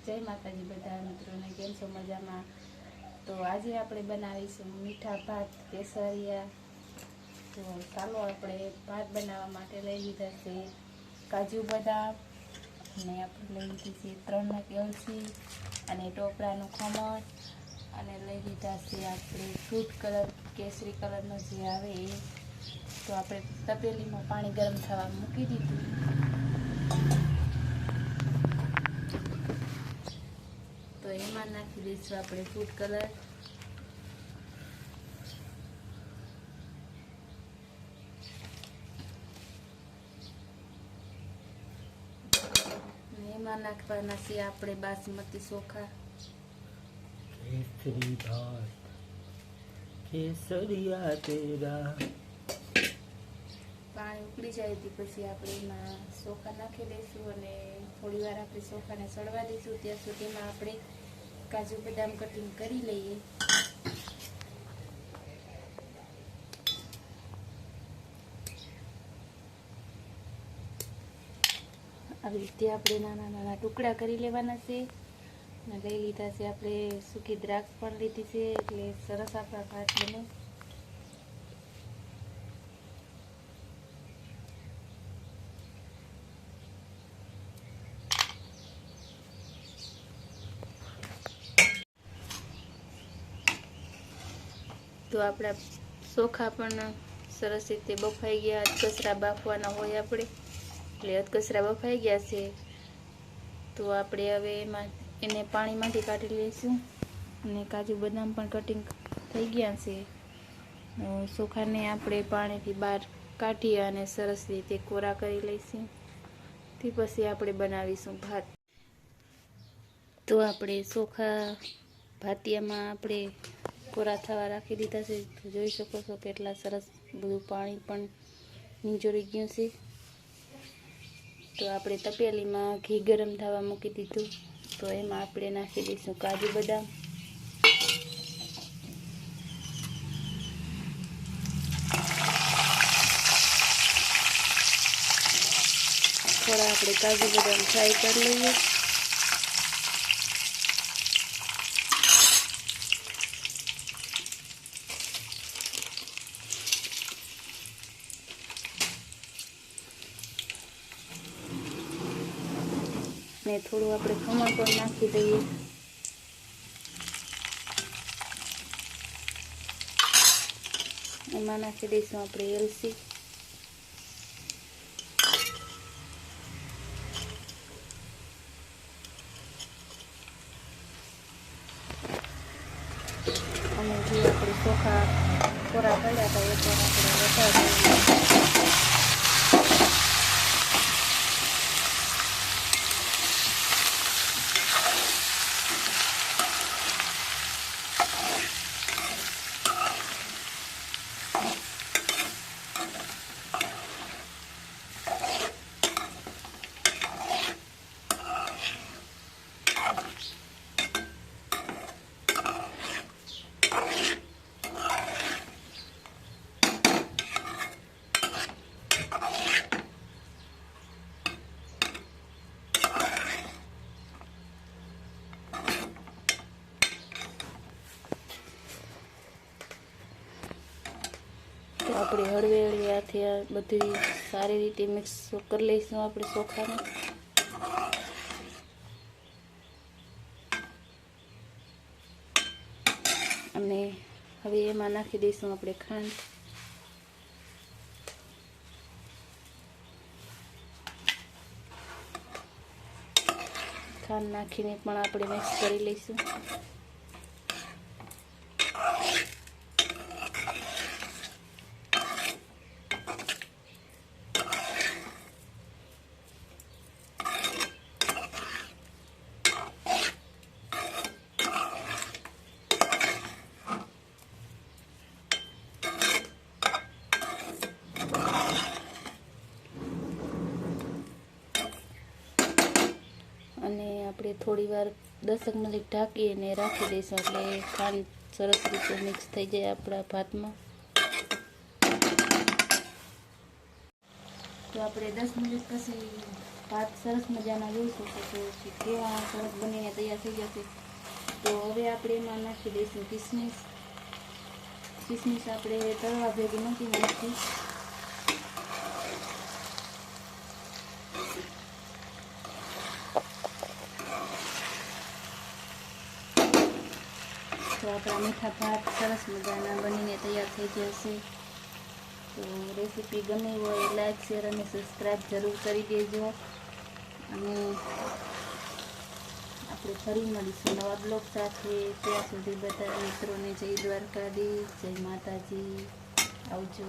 જય માતાજી બધા મિત્રોને, કેમ છો? મજામાં? તો આજે આપણે બનાવીશું મીઠા ભાત કેસરિયા. તો ચાલો આપણે ભાત બનાવવા માટે લઈ લીધા છે કાજુ બદામ, અને આપણે લઈ લીધી છે 3 નંગ એલચી અને ટોપરાનું ખમણ, અને લઈ લીધા છે આપણે ફ્રૂટ કલર કેસરી કલરનો જે આવે એ. તો આપણે તપેલીમાં પાણી ગરમ થવા મૂકી દીધું. તો એમાં નાખી દઈશું આપણે ફૂડ કલર, એમાં નાખવાના છે આપણે બાસમતી ચોખા. केसरी भात केसरिया तेरा। પાણી ઉકળી જાય તે પછી આપણે એમાં ચોખા નાખી દઈશું અને થોડી વાર આપણે ચોખાને સળવા દઈશું. ત્યાં સુધીમાં આપણે કાજુ બદામ કટિંગ કરી લઈએ. આવી રીતે આપણે નાના નાના ટુકડા કરી લેવાના છે. અને લઈ લીધા છે આપણે સૂકી દ્રાક્ષ પણ લીધી છે, એટલે સરસ આપણા ભાત બને. તો આપણા ચોખા પણ સરસ રીતે બફાઈ ગયા. અધકચરા બાફવાના હોય આપણે, એટલે અધકચરા બફાઈ ગયા છે. તો આપણે હવે એમાં એને પાણીમાંથી કાઢી લઈશું. અને કાજુ બદામ પણ કટિંગ થઈ ગયા છે. ચોખાને આપણે પાણીથી બહાર કાઢી અને સરસ રીતે કોરા કરી લઈશું. તે પછી આપણે બનાવીશું ભાત. તો આપણે ચોખા ભાતિયામાં આપણે કોરા થવા રાખી દીધા છે. તો જોઈ શકો છો કેટલા સરસ બધું પાણી પણ નીચોડી ગયું છે. તો આપણે તપેલીમાં ઘી ગરમ થવા મૂકી દીધું. તો એમાં આપણે નાખી દઈશું કાજુ બદામ, થોડા આપણે કાજુ બદામ ફ્રાય કરી લઈએ. ને થોડું આપણે ખમણ પણ નાખી દઈએ. એમાં નાખી દઈશું આપણે એલચી, અને જે આપણે ચોખા કોરા પડ્યા હતા એ પણ આપણે વટાવી દઈએ. તો આપણે હળવે હાથે બધી સારી રીતે મિક્સ કરી લઈશું આપણે ચોખાને. અને હવે એમાં નાખી દઈશું આપણે ખાંડ. ખાંડ નાખીને પણ આપણે મિક્સ કરી લઈશું. અને આપણે થોડી વાર 10 મિનિટ ઢાંકીને રાખી દઈશું, એટલે ખાંડ સરસ રીતે મિક્સ થઈ જાય આપણા ભાતમાં. તો આપણે 10 મિનિટ પછી ભાત સરસ મજાના જોઈ શકો છો કે કેવા સરસ બનીને તૈયાર થઈ જશે. તો હવે આપણે એમાં નાખી દઈશું કિસમિસ. કિસમિસ આપણે તળવા ભેગી નથી નાખી. તો આપણા મીઠા ભાત સરસ મજાના બનીને તૈયાર થઈ જશે. તો રેસીપી ગમી હોય લાઈક શેર અને સબસ્ક્રાઈબ જરૂર કરી દેજો. અને આપણે ફરી મળીશું નવા બ્લોગ સાથે. ત્યાં સુધી બધા મિત્રોને જય દ્વારકાધીશ, જય માતાજી, આવજો.